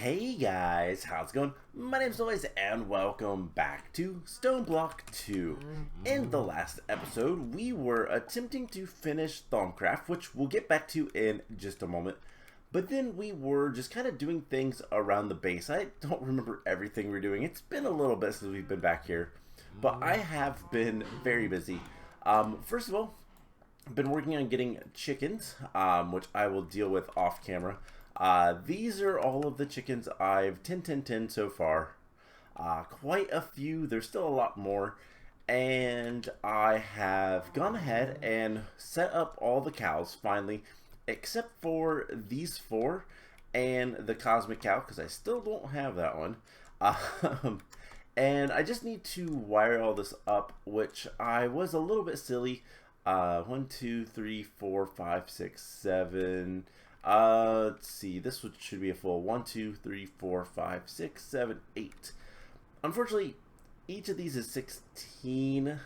Hey guys, how's it going? My name's Noise and welcome back to Stoneblock 2. In the last episode, we were attempting to finish Thaumcraft, which we'll get back to in just a moment. But then we were just kind of doing things around the base. I don't remember everything we're doing. It's been a little bit since we've been back here. But I have been very busy. First of all, I've been working on getting chickens, which I will deal with off camera. These are all of the chickens I've 10 so far. Quite a few. There's still a lot more. And I have gone ahead and set up all the cows finally, except for these four and the cosmic cow, because I still don't have that one. And I just need to wire all this up, which I was a little bit silly. 1, 2, 3, 4, 5, 6, 7. Let's see. This one should be a full 1, 2, 3, 4, 5, 6, 7, 8. Unfortunately, each of these is 16,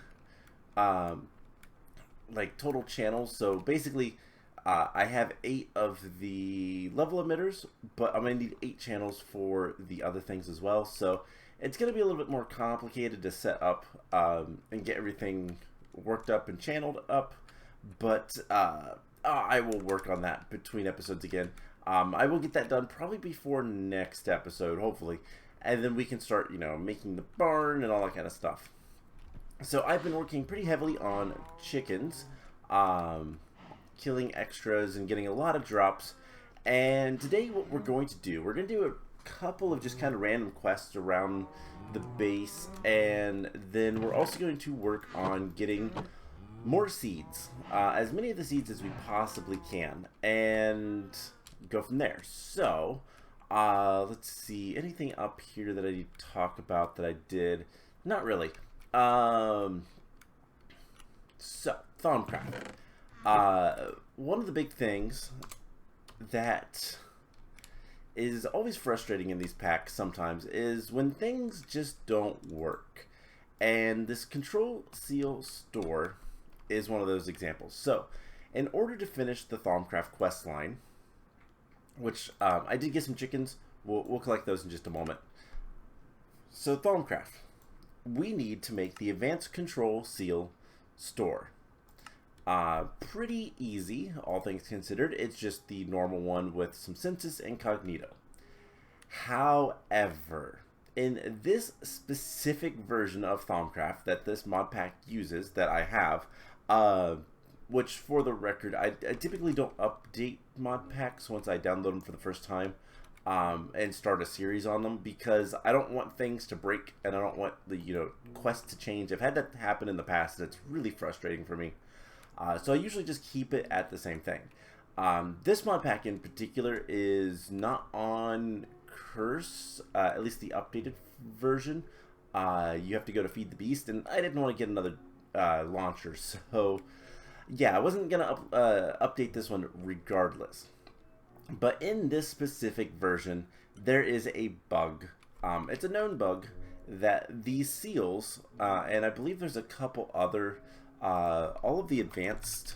like total channels. So basically, I have 8 of the level emitters, but I'm gonna need 8 channels for the other things as well. So it's gonna be a little bit more complicated to set up and get everything worked up and channeled up, but I will work on that between episodes again. I will get that done probably before next episode, hopefully, and then we can start, making the barn and all that kind of stuff. So I've been working pretty heavily on chickens, killing extras and getting a lot of drops. And today what we're going to do a couple of just kind of random quests around the base, and then we're also going to work on getting more seeds, as many of the seeds as we possibly can, and go from there. So let's see, anything up here that I need to talk about that I did? Not really. So Thaumcraft, one of the big things that is always frustrating in these packs sometimes is when things just don't work, and this control seal store is one of those examples. So in order to finish the Thaumcraft quest line, which I did get some chickens, we'll collect those in just a moment. So Thaumcraft, we need to make the advanced control seal store. Pretty easy, all things considered. It's just the normal one with some census incognito. However, in this specific version of Thaumcraft that this mod pack uses, that I have, which for the record, I typically don't update mod packs once I download them for the first time, and start a series on them, because I don't want things to break and I don't want the quest to change. I've had that happen in the past and it's really frustrating for me. So I usually just keep it at the same thing. This mod pack in particular is not on Curse, at least the updated version. You have to go to Feed the Beast, and I didn't want to get another launcher, so yeah, I wasn't gonna update this one regardless. But in this specific version, there is a bug. It's a known bug that these seals, and I believe there's a couple other, all of the advanced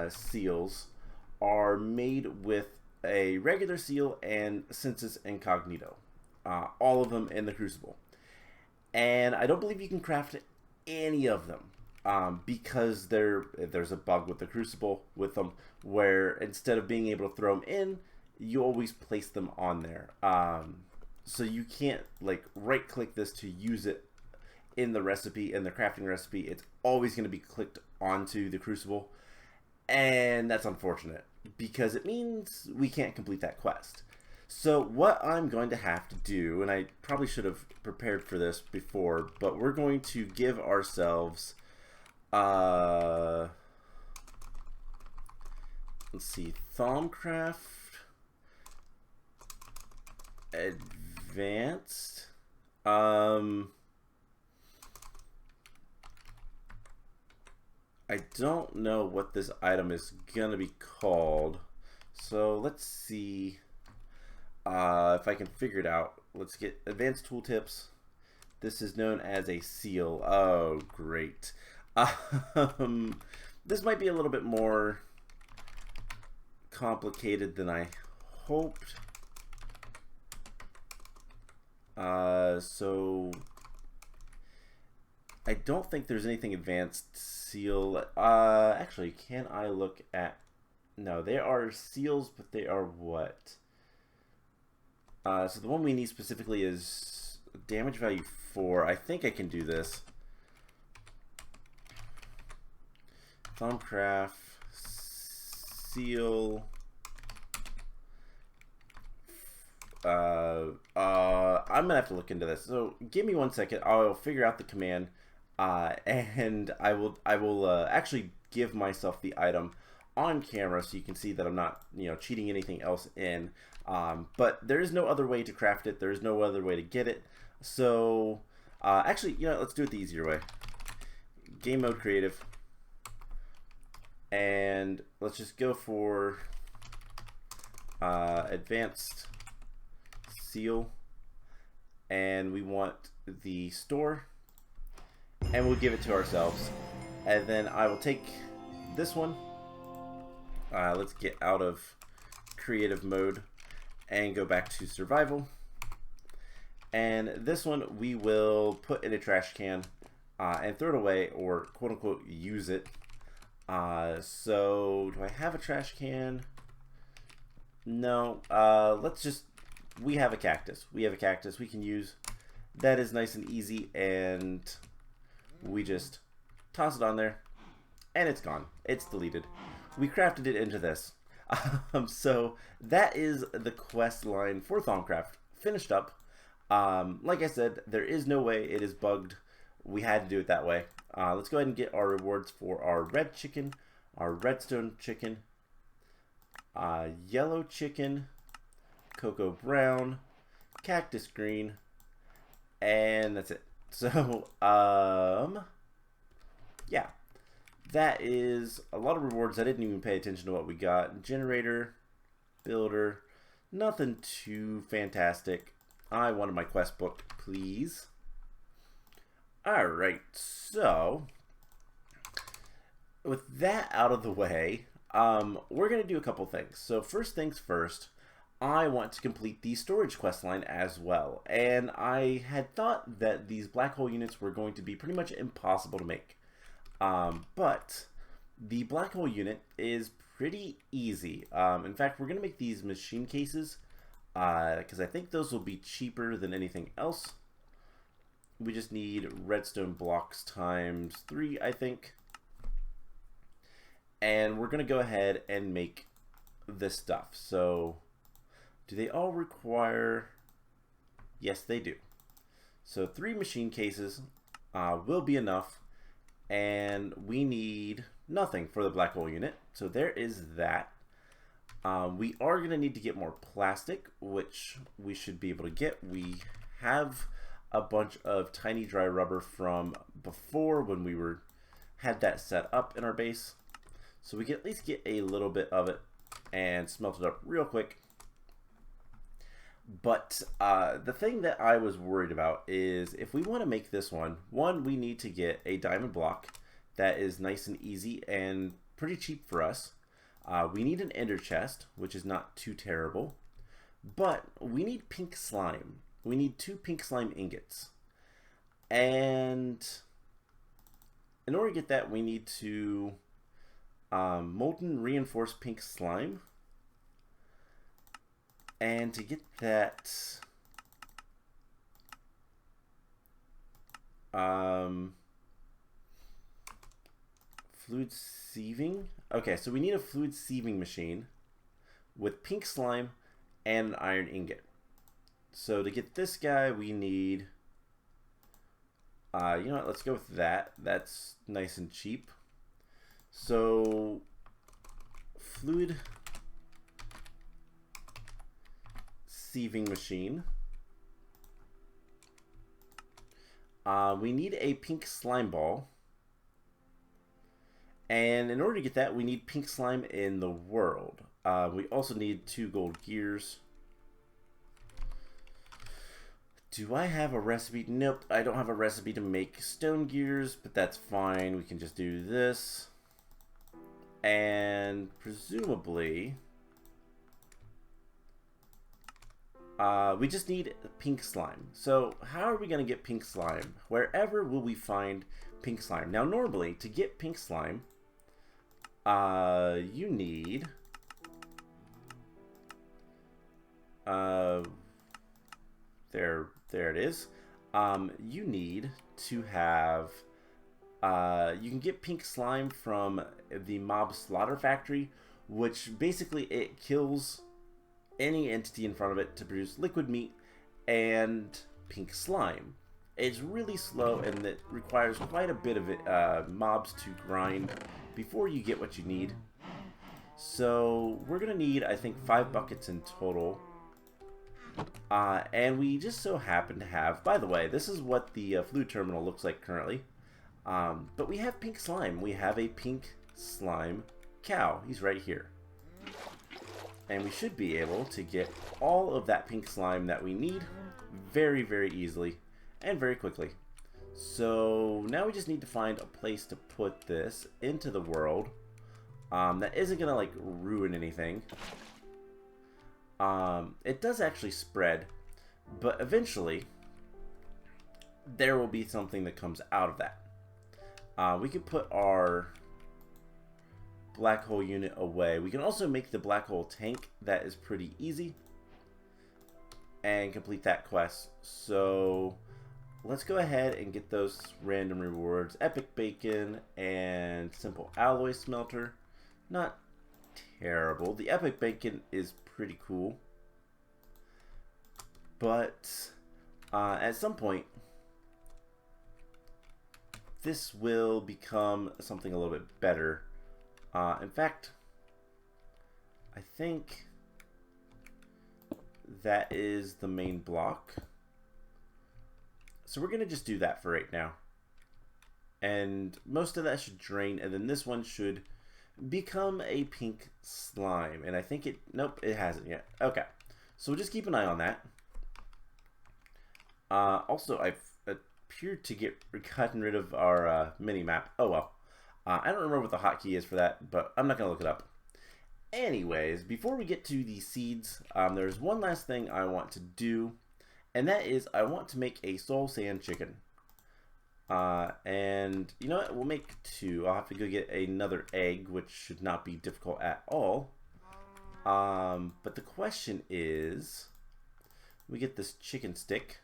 seals are made with a regular seal and census incognito, all of them in the Crucible, and I don't believe you can craft any of them, because there's a bug with the Crucible with them, where instead of being able to throw them in, you always place them on there. So you can't like right click this to use it in the recipe, in the crafting recipe. It's always going to be clicked onto the Crucible, and that's unfortunate because it means we can't complete that quest. So what I'm going to have to do, and I probably should have prepared for this before, but we're going to give ourselves, let's see, Thaumcraft Advanced. I don't know what this item is gonna be called, so let's see if I can figure it out. Let's get advanced tooltips. This is known as a seal. Oh, great. This might be a little bit more complicated than I hoped. So I don't think there's anything advanced seal. Actually, can I look at? No, they are seals, but they are what? So the one we need specifically is damage value 4. I think I can do this. Thaumcraft seal. I'm gonna have to look into this. So give me 1 second. I'll figure out the command, and I will actually give myself the item on camera so you can see that I'm not cheating anything else in. But there is no other way to craft it. There is no other way to get it. So actually, let's do it the easier way. Game mode creative, and let's just go for advanced seal, and we want the store, and we'll give it to ourselves. And then I will take this one. Let's get out of creative mode and go back to survival. And this one we will put in a trash can and throw it away, or quote unquote use it. So do I have a trash can? No. We have a cactus. We have a cactus we can use. That is nice and easy, and we just toss it on there, and it's gone. It's deleted. We crafted it into this. So that is the quest line for Thaumcraft finished up. Like I said, there is no way it is bugged. We had to do it that way. Let's go ahead and get our rewards for our red chicken, our redstone chicken, yellow chicken, cocoa brown, cactus green, and that's it. So yeah, that is a lot of rewards. I didn't even pay attention to what we got. Generator, builder, nothing too fantastic. I wanted my quest book, please. Alright, so with that out of the way, we're going to do a couple things. So first things first, I want to complete the storage quest line as well. And I had thought that these black hole units were going to be pretty much impossible to make. But the black hole unit is pretty easy. In fact, we're going to make these machine cases because I think those will be cheaper than anything else. We just need redstone blocks times 3, I think. And we're going to go ahead and make this stuff. So do they all require? Yes, they do. So 3 machine cases will be enough. And we need nothing for the black hole unit. So there is that. We are going to need to get more plastic, which we should be able to get. We have a bunch of tiny dry rubber from before when we had that set up in our base. So we can at least get a little bit of it and smelt it up real quick. But the thing that I was worried about is if we want to make this one, we need to get a diamond block that is nice and easy and pretty cheap for us. We need an ender chest, which is not too terrible. But we need pink slime. We need 2 pink slime ingots. And in order to get that, we need to molten reinforced pink slime. And to get that, fluid sieving. Okay, so we need a fluid sieving machine with pink slime and an iron ingot. So to get this guy, we need, you know what, let's go with that. That's nice and cheap. So fluid sieving machine. We need a pink slime ball. And in order to get that, we need pink slime in the world. We also need 2 gold gears. Do I have a recipe? Nope, I don't have a recipe to make stone gears, but that's fine. We can just do this. And presumably We just need pink slime. So how are we going to get pink slime? Wherever will we find pink slime? Now normally to get pink slime, you need there it is. You need to have you can get pink slime from the mob slaughter factory, which basically it kills any entity in front of it to produce liquid meat and pink slime. It's really slow and it requires quite a bit of mobs to grind before you get what you need. So we're gonna need, I think, 5 buckets in total. And we just so happen to have, by the way, this is what the flute terminal looks like currently. But we have pink slime. We have a pink slime cow. He's right here. And we should be able to get all of that pink slime that we need very, very easily and very quickly. So now we just need to find a place to put this into the world that isn't going to like ruin anything. It does actually spread, but eventually there will be something that comes out of that. We could put our black hole unit away. We can also make the black hole tank. That is pretty easy, and complete that quest. So let's go ahead and get those random rewards. Epic bacon and simple alloy smelter. Not terrible. The epic bacon is pretty cool, but at some point this will become something a little bit better. In fact, I think that is the main block. So we're going to just do that for right now. And most of that should drain, and then this one should become a pink slime. And I think it, nope, it hasn't yet. Okay, so we'll just keep an eye on that. Also, I've appeared to get gotten rid of our mini-map. Oh well. I don't remember what the hotkey is for that, but I'm not going to look it up. Anyways, before we get to the seeds, there's one last thing I want to do, and that is I want to make a soul sand chicken. And you know what? We'll make 2. I'll have to go get another egg, which should not be difficult at all. But the question is, we get this chicken stick.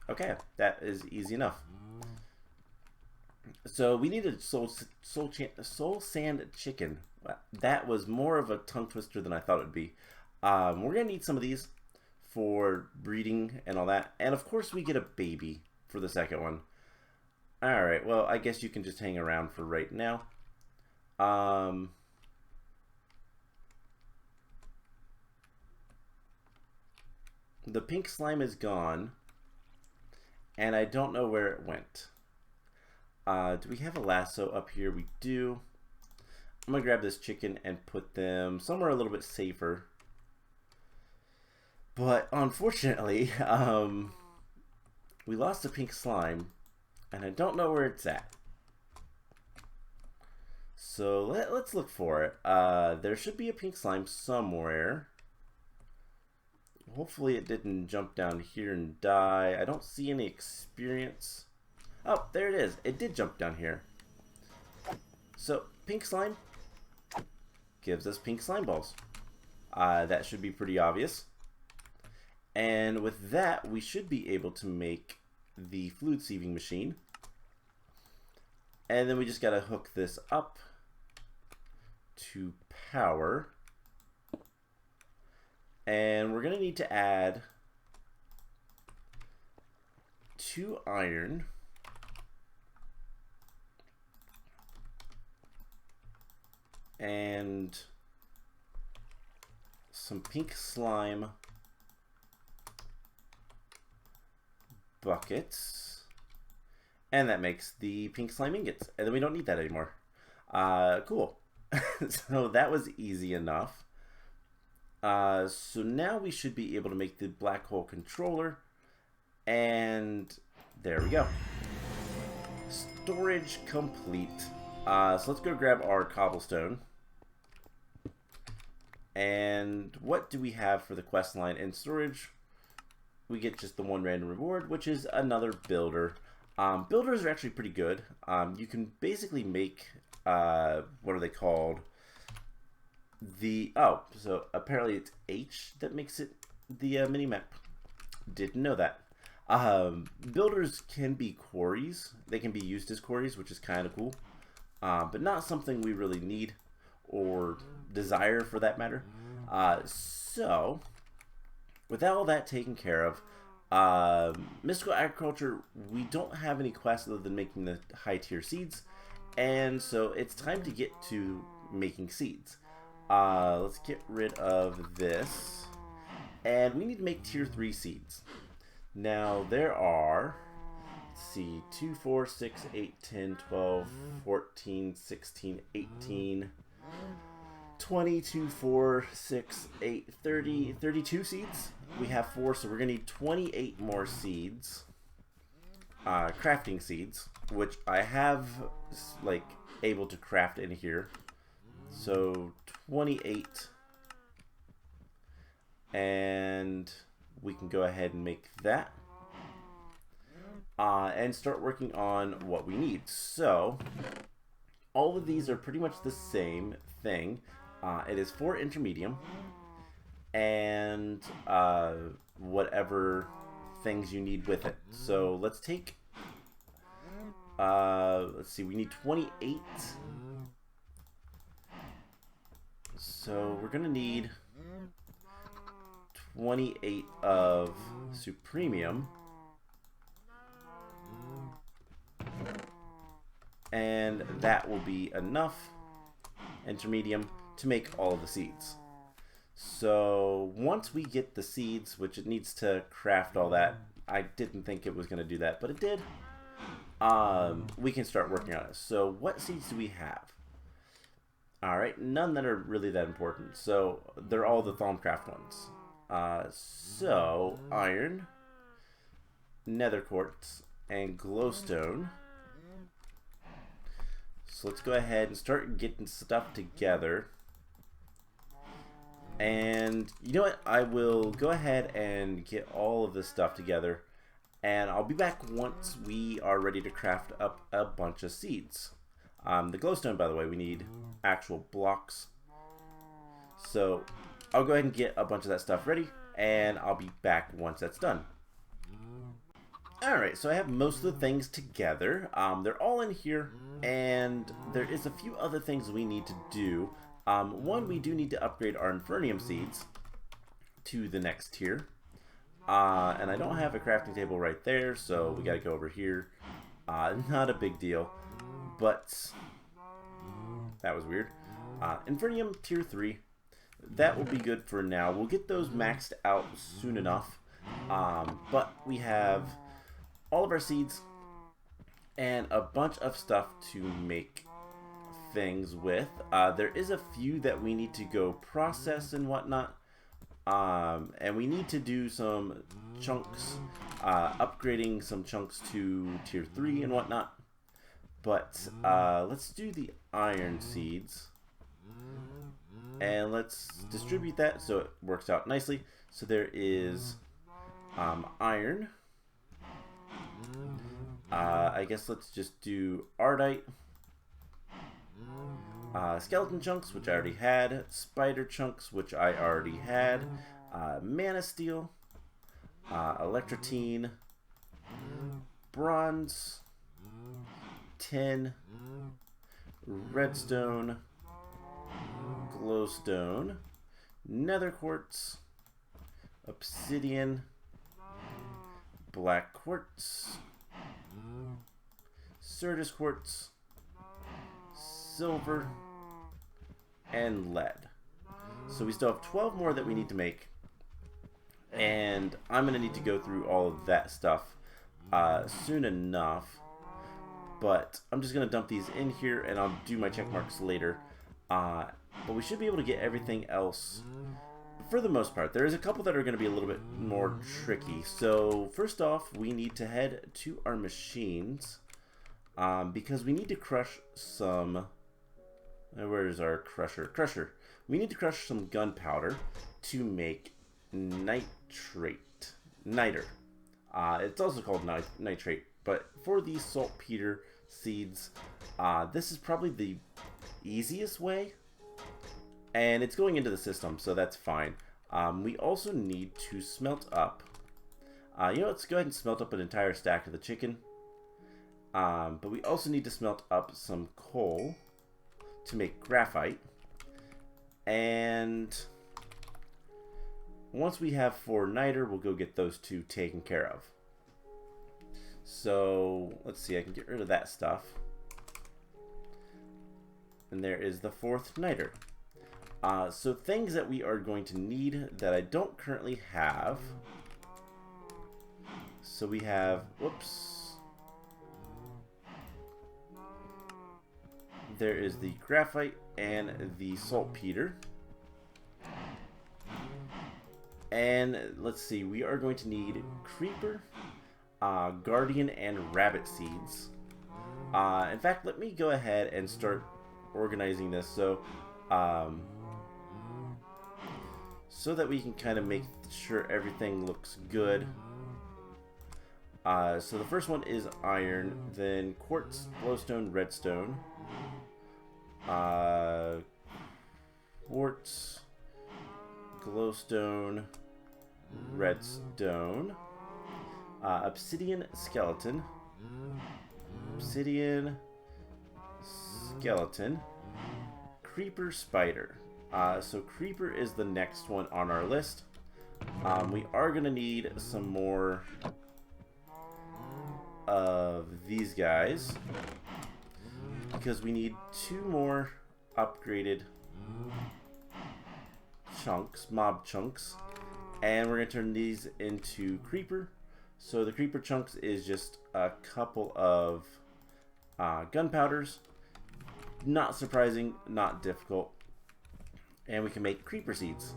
Okay, that is easy enough. So we need a soul sand chicken. That was more of a tongue twister than I thought it would be. We're gonna need some of these for breeding and all that, and of course we get a baby for the second one. All right, well I guess you can just hang around for right now. The pink slime is gone, and I don't know where it went. Do we have a lasso up here? We do. I'm gonna grab this chicken and put them somewhere a little bit safer. But unfortunately, we lost the pink slime, and I don't know where it's at. So let's look for it. There should be a pink slime somewhere. Hopefully it didn't jump down here and die. I don't see any experience. Oh, there it is. It did jump down here. So, pink slime gives us pink slime balls. That should be pretty obvious. And with that, we should be able to make the fluid sieving machine. And then we just gotta hook this up to power. And we're gonna need to add 2 iron and some pink slime buckets, and that makes the pink slime ingots, and then we don't need that anymore. Cool. So that was easy enough. So now we should be able to make the black hole controller, and there we go. Storage complete. So let's go grab our cobblestone. And what do we have for the quest line in storage? We get just the one random reward, which is another builder. Builders are actually pretty good. You can basically make, what are they called? So apparently it's H that makes it the mini-map. Didn't know that. Builders can be quarries. They can be used as quarries, which is kind of cool. But not something we really need or desire for that matter. So, with all that taken care of, Mystical Agriculture, we don't have any quests other than making the high tier seeds. And so it's time to get to making seeds. Let's get rid of this. And we need to make tier 3 seeds. Now there are, let's see, 2, 4, 6, 8, 10, 12, 14, 16, 18, 22, 4, 6, 8, 30, 32 seeds. We have 4, so we're going to need 28 more seeds. Crafting seeds, which I have, like, able to craft in here. So 28, and we can go ahead and make that and start working on what we need. So all of these are pretty much the same thing. It is 4 intermedium and whatever things you need with it. So let's take let's see, we need 28. So we're gonna need 28 of Supremium, and that will be enough Intermedium to make all of the seeds. So once we get the seeds, which it needs to craft all that, I didn't think it was going to do that, but it did, we can start working on it. So what seeds do we have? Alright, none that are really that important. So they're all the Thaumcraft ones. So iron, nether quartz, and glowstone. So let's go ahead and start getting stuff together. And you know what? I will go ahead and get all of this stuff together. And I'll be back once we are ready to craft up a bunch of seeds. The glowstone, by the way, we need actual blocks. So I'll go ahead and get a bunch of that stuff ready, and I'll be back once that's done. Alright, so I have most of the things together. They're all in here, and there is a few other things we need to do. One, we do need to upgrade our Infernium seeds to the next tier. And I don't have a crafting table right there, so we gotta go over here. Not a big deal, but that was weird. Infernium tier 3. That will be good for now. We'll get those maxed out soon enough. But we have all of our seeds and a bunch of stuff to make things with. There is a few that we need to go process and whatnot. And we need to do some chunks, upgrading some chunks to tier 3 and whatnot. But let's do the iron seeds. And let's distribute that so it works out nicely. So there is iron. I guess let's just do ardite. Skeleton chunks, which I already had. Spider chunks, which I already had. Mana steel. Electrotine. Bronze. Tin. Redstone. Glowstone. Nether quartz. Obsidian. Black quartz. Certus quartz. Silver. And lead. So we still have 12 more that we need to make. And I'm going to need to go through all of that stuff soon enough. But I'm just going to dump these in here and I'll do my check marks later. But we should be able to get everything else for the most part. There is a couple that are going to be a little bit more tricky. So first off, we need to head to our machines because we need to crush some... Where is our crusher? Crusher. we need to crush some gunpowder to make niter. It's also called nitrate, but for these saltpeter seeds, this is probably the easiest way, and it's going into the system, so that's fine. We also need to smelt up. Let's go ahead and smelt up an entire stack of the chicken. But we also need to smelt up some coal to make graphite. And once we have 4 niter, we'll go get those 2 taken care of. So let's see, I can get rid of that stuff. And there is the 4th niter. So things that we are going to need that I don't currently have. So we have, whoops. There is the graphite and the saltpeter. And let's see, we are going to need creeper, guardian, and rabbit seeds. In fact, let me go ahead and start organizing this so that we can kind of make sure everything looks good. So the first one is iron, then quartz, glowstone, redstone, quartz, glowstone, redstone, obsidian, skeleton, obsidian, skeleton, creeper, spider. So creeper is the next one on our list. We are going to need some more of these guys because we need 2 more upgraded chunks, mob chunks, and we're going to turn these into creeper. So the creeper chunks is just a couple of gunpowders. Not surprising, not difficult. And we can make creeper seeds.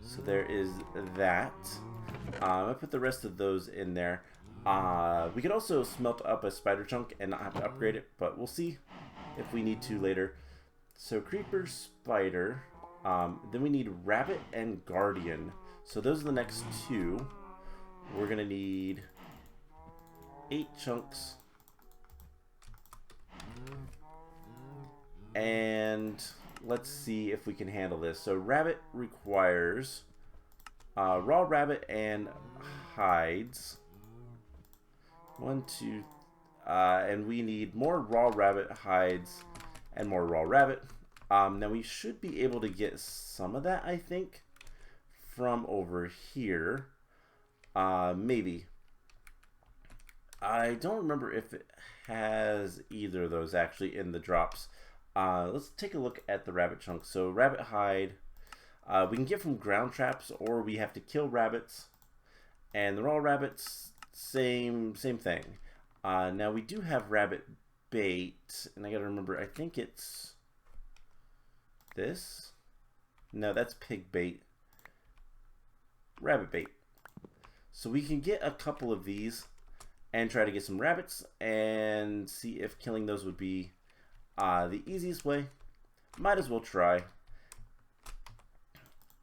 So there is that. I put the rest of those in there. We could also smelt up a spider chunk and not have to upgrade it, but we'll see if we need to later. So creeper, spider, then we need rabbit and guardian. So those are the next 2. We're gonna need 8 chunks. And let's see if we can handle this. So rabbit requires raw rabbit and hides. 1, 2, and we need more raw rabbit hides and more raw rabbit. Now we should be able to get some of that, I think, from over here. Maybe. I don't remember if it has either of those actually in the drops. Let's take a look at the rabbit chunks. So rabbit hide, we can get from ground traps, or we have to kill rabbits. And the raw rabbits, same thing. Now we do have rabbit bait, and I gotta remember, I think it's this. No, that's pig bait. Rabbit bait. So we can get a couple of these and try to get some rabbits and see if killing those would be the easiest way. Might as well try,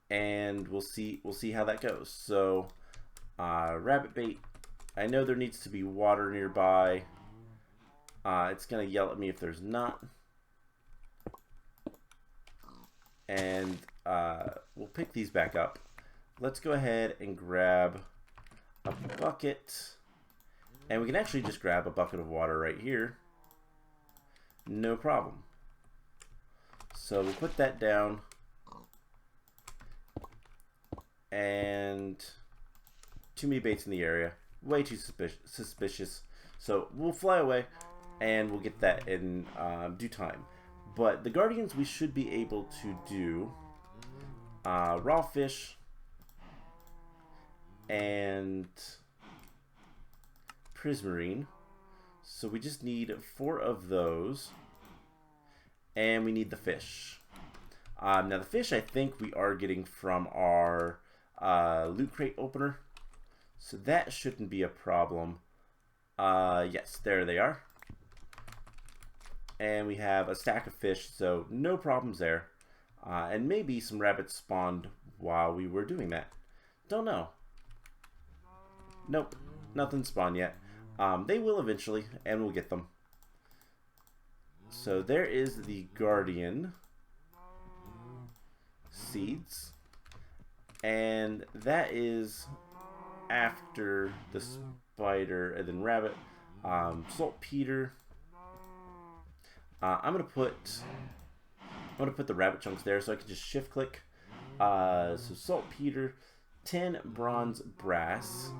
and we'll see how that goes. So rabbit bait, I know there needs to be water nearby. It's gonna yell at me if there's not, and we'll pick these back up. Let's go ahead and grab a bucket, and we can actually just grab a bucket of water right here. No problem. So we'll put that down, and too many baits in the area. Way too suspicious. So we'll fly away, and we'll get that in due time. But the guardians we should be able to do raw fish and prismarine. So we just need 4 of those, and we need the fish. Now the fish I think we are getting from our loot crate opener, so that shouldn't be a problem. Yes, there they are. and we have a stack of fish, so no problems there. And maybe some rabbits spawned while we were doing that. Don't know. Nope, nothing spawned yet. They will eventually, and we'll get them. So there is the Guardian seeds, and that is after the spider and then rabbit. Saltpeter. I'm gonna put the rabbit chunks there so I can just shift click. So saltpeter, 10 bronze brass,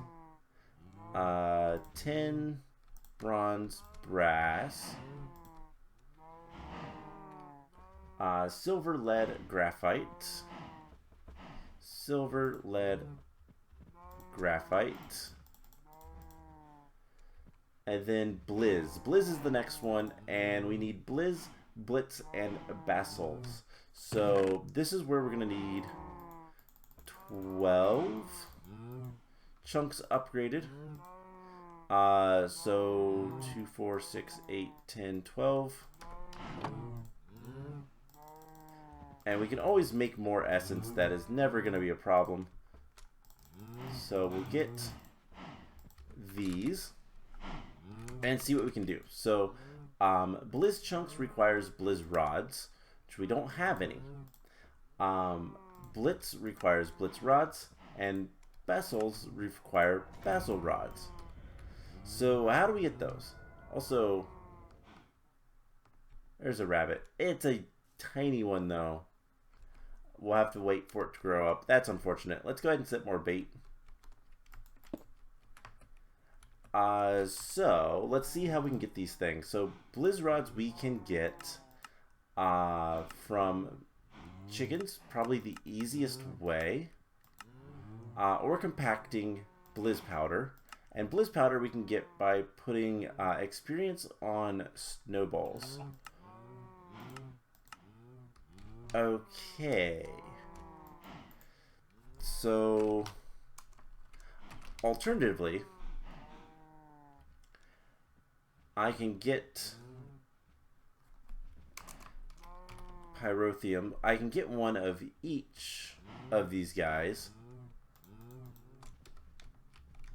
10 bronze brass, silver lead graphite, silver lead graphite, and then Blizz. Blizz is the next one, and we need Blizz, Blitz, and Basils. So this is where we're going to need 12 chunks upgraded. So 2, 4, 6, 8, 10, 12. And we can always make more essence. That is never going to be a problem. So we'll get these and see what we can do. So Blizz chunks requires Blizz rods, which we don't have any. Blitz requires Blitz rods, and Basils require Basil rods. So how do we get those? Also, there's a rabbit. It's a tiny one though. We'll have to wait for it to grow up. That's unfortunate. Let's go ahead and set more bait. So let's see how we can get these things. So Blizz rods we can get from chickens, probably the easiest way, or compacting Blizz powder. And Blizz powder we can get by putting experience on snowballs. Okay. So alternatively, I can get Pyrotheum. I can get one of each of these guys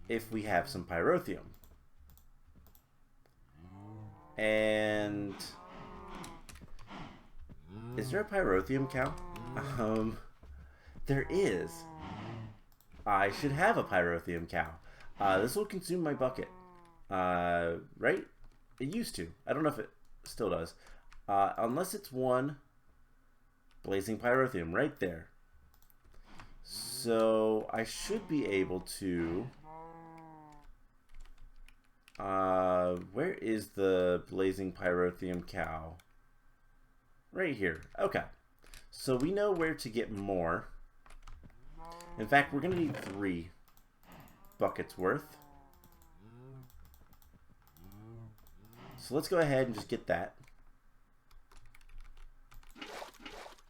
if we have some Pyrotheum. And is there a Pyrotheum cow? There is. I should have a Pyrotheum cow. This will consume my bucket. Right? It used to. I don't know if it still does. Unless it's one blazing Pyrotheum right there. So I should be able to... where is the blazing Pyrotheum cow? Right here. Okay. So we know where to get more. In fact, we're going to need 3 buckets worth. So let's go ahead and just get that.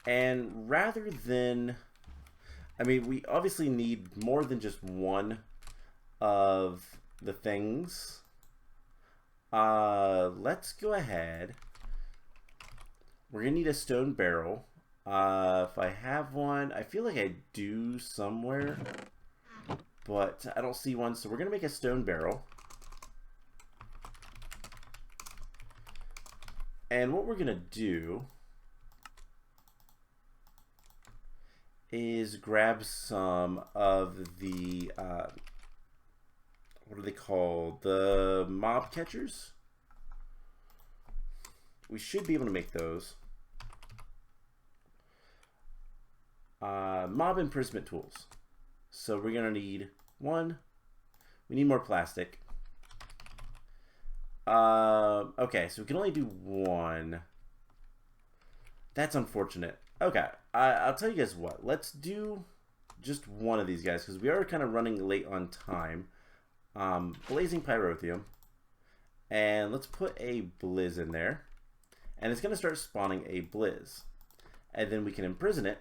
And rather than... I mean, we obviously need more than just one of the things. Let's go ahead. We're going to need a stone barrel. If I have one, I feel like I do somewhere, but I don't see one. So we're going to make a stone barrel. And what we're going to do is grab some of the, what are they called? The mob catchers. We should be able to make those. Mob imprisonment tools. So we're going to need 1. We need more plastic. Okay, so we can only do 1. That's unfortunate. Okay, I'll tell you guys what. Let's do just one of these guys because we are kind of running late on time. Blazing Pyrotheum. And let's put a Blizz in there. And it's going to start spawning a Blizz. And then we can imprison it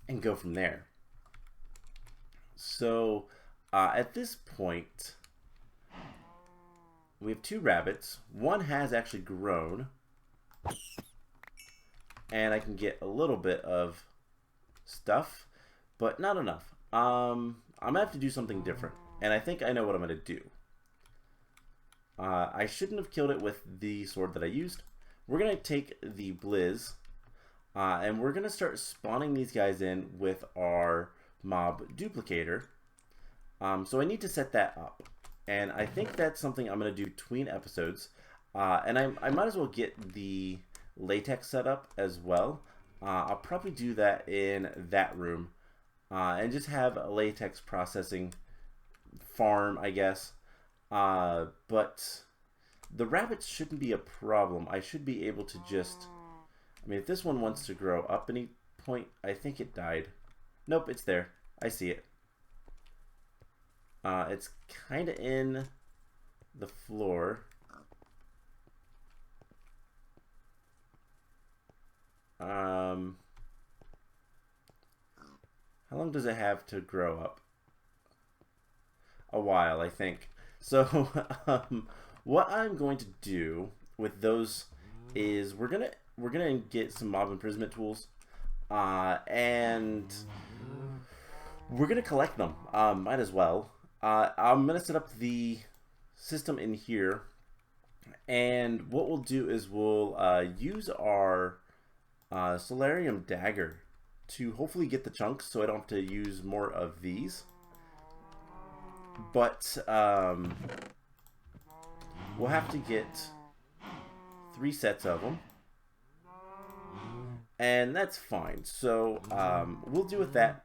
and go from there. So at this point, we have 2 rabbits. One has actually grown. And I can get a little bit of stuff, but not enough. I'm going to have to do something different. And I think I know what I'm going to do. I shouldn't have killed it with the sword that I used. We're going to take the Blizz, and we're going to start spawning these guys in with our mob duplicator. So I need to set that up. And I think that's something I'm going to do between episodes. And I might as well get the latex set up as well. I'll probably do that in that room. And just have a latex processing farm, I guess. But the rabbits shouldn't be a problem. I should be able to just... I mean, if this one wants to grow up any point, I think it died. Nope, it's there. I see it. It's kind of in the floor. How long does it have to grow up? A while, I think. So, what I'm going to do with those is we're gonna get some mob imprisonment tools, and we're gonna collect them. Might as well. I'm gonna set up the system in here, and what we'll do is we'll use our Solarium dagger to hopefully get the chunks, so I don't have to use more of these. But we'll have to get 3 sets of them, and that's fine. So we'll deal with that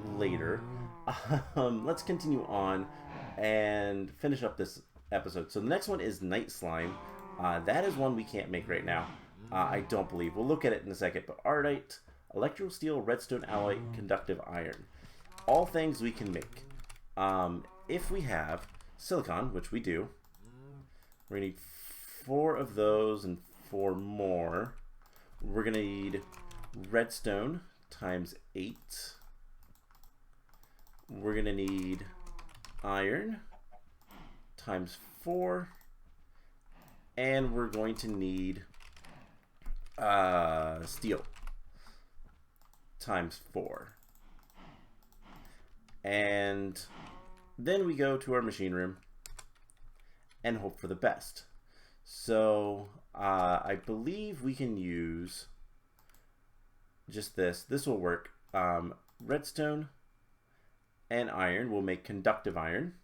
later. Let's continue on and finish up this episode. So the next one is Night Slime. That is one we can't make right now. I don't believe. We'll look at it in a second. But Ardite, Electrical Steel, Redstone Alloy, Conductive Iron. All things we can make. If we have silicon, which we do, we're going to need 4 of those and 4 more. We're going to need redstone times 8. We're going to need iron times 4. And we're going to need steel times 4. And then we go to our machine room and hope for the best. So I believe we can use just this. This will work. Redstone and iron will make conductive iron.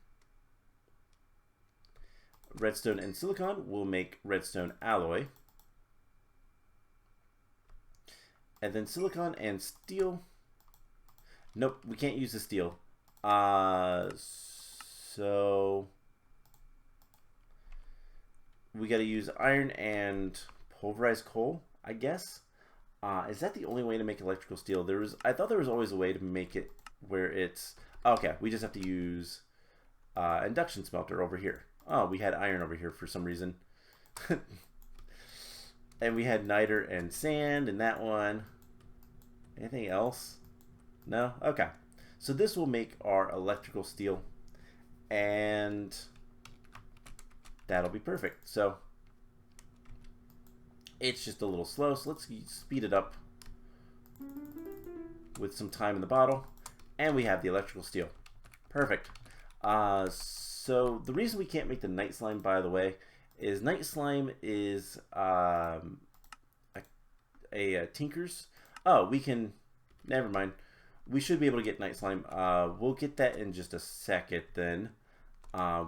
Redstone and silicon will make redstone alloy. And then silicon and steel. Nope, we can't use the steel. So we got to use iron and pulverized coal, I guess. Is that the only way to make electrical steel? I thought there was always a way to make it where it's... Okay, we just have to use induction smelter over here. Oh, we had iron over here for some reason. And we had niter and sand in that one. Anything else? No? Okay. So this will make our electrical steel. And that'll be perfect. So it's just a little slow. So let's speed it up with some time in the bottle. And we have the electrical steel. Perfect. So the reason we can't make the night slime, by the way, is night slime is a tinker's. Oh, we can... Never mind. We should be able to get night slime. We'll get that in just a second then.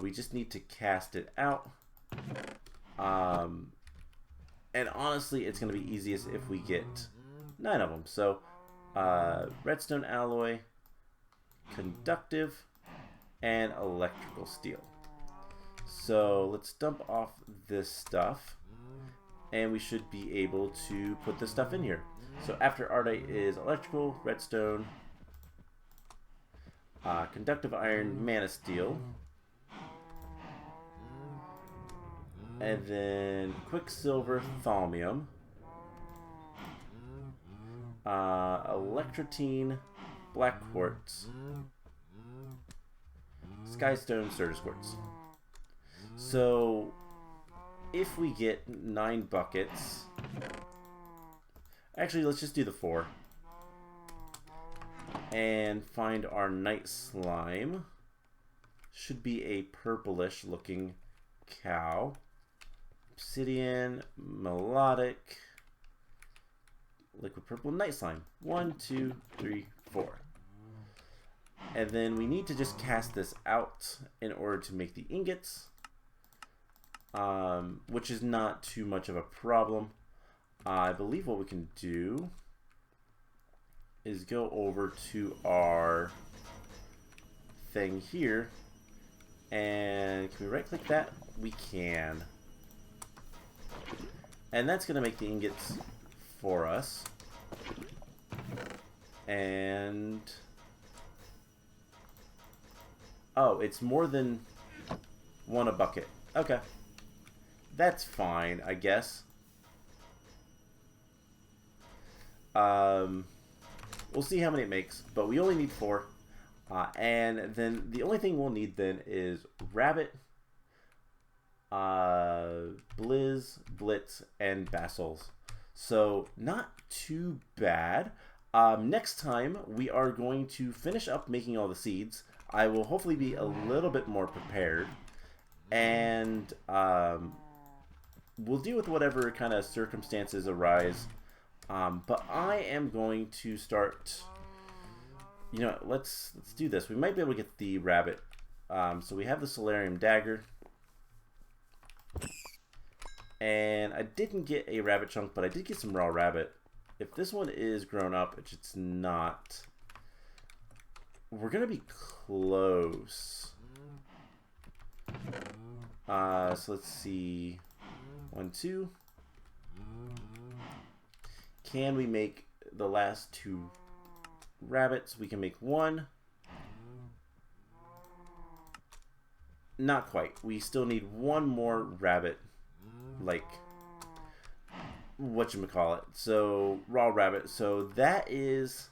We just need to cast it out. And honestly, it's going to be easiest if we get 9 of them. So, redstone alloy, conductive, and electrical steel. So let's dump off this stuff, and we should be able to put this stuff in here. So after Ardite is electrical, redstone, conductive iron, mana steel, and then quicksilver, thaumium, electrotine, black quartz, skystone, certus quartz. So if we get 9 buckets, actually let's just do the 4 and find our night slime. Should be a purplish looking cow. Obsidian, melodic, liquid purple, night slime. 1, 2, 3, 4. And then we need to just cast this out in order to make the ingots, which is not too much of a problem. I believe what we can do is go over to our thing here, and can we right click that? We can. And that's going to make the ingots for us. And oh, it's more than 1 a bucket. Okay. That's fine, I guess. We'll see how many it makes, but we only need 4. And then the only thing we'll need then is rabbit, blizz, blitz, and basils. So not too bad. Next time we are going to finish up making all the seeds. I will hopefully be a little bit more prepared, and we'll deal with whatever kind of circumstances arise. But I am going to start. You know, let's do this. We might be able to get the rabbit. So we have the solarium dagger, and I didn't get a rabbit chunk, but I did get some raw rabbit. If this one is grown up, which it's not, we're gonna be close. So let's see. 1, 2. Can we make the last 2 rabbits? We can make 1. Not quite. We still need 1 more rabbit, like whatchamacallit. So raw rabbit. So that is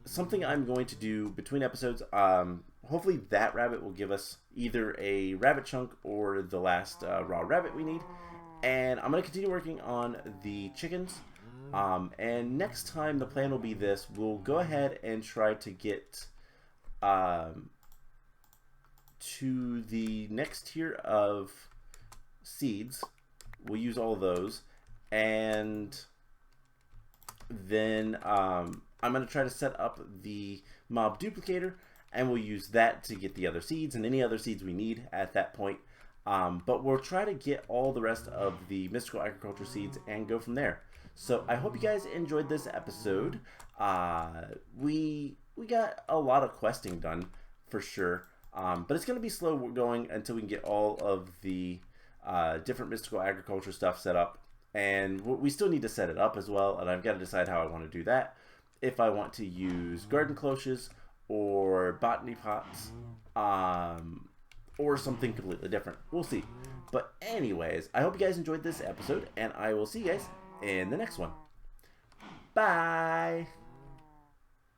something I'm going to do between episodes. Hopefully that rabbit will give us either a rabbit chunk or the last raw rabbit we need. And I'm going to continue working on the chickens. And next time the plan will be this. We'll go ahead and try to get to the next tier of seeds. We'll use all of those. And then I'm going to try to set up the mob duplicator, and we'll use that to get the other seeds and any other seeds we need at that point. But we'll try to get all the rest of the mystical agriculture seeds and go from there. So I hope you guys enjoyed this episode. We got a lot of questing done for sure, but it's going to be slow going until we can get all of the different mystical agriculture stuff set up. And we still need to set it up as well, and I've got to decide how I want to do that. If I want to use garden cloches or botany pots, or something completely different. We'll see. But anyways, I hope you guys enjoyed this episode, and I will see you guys in the next one. Bye!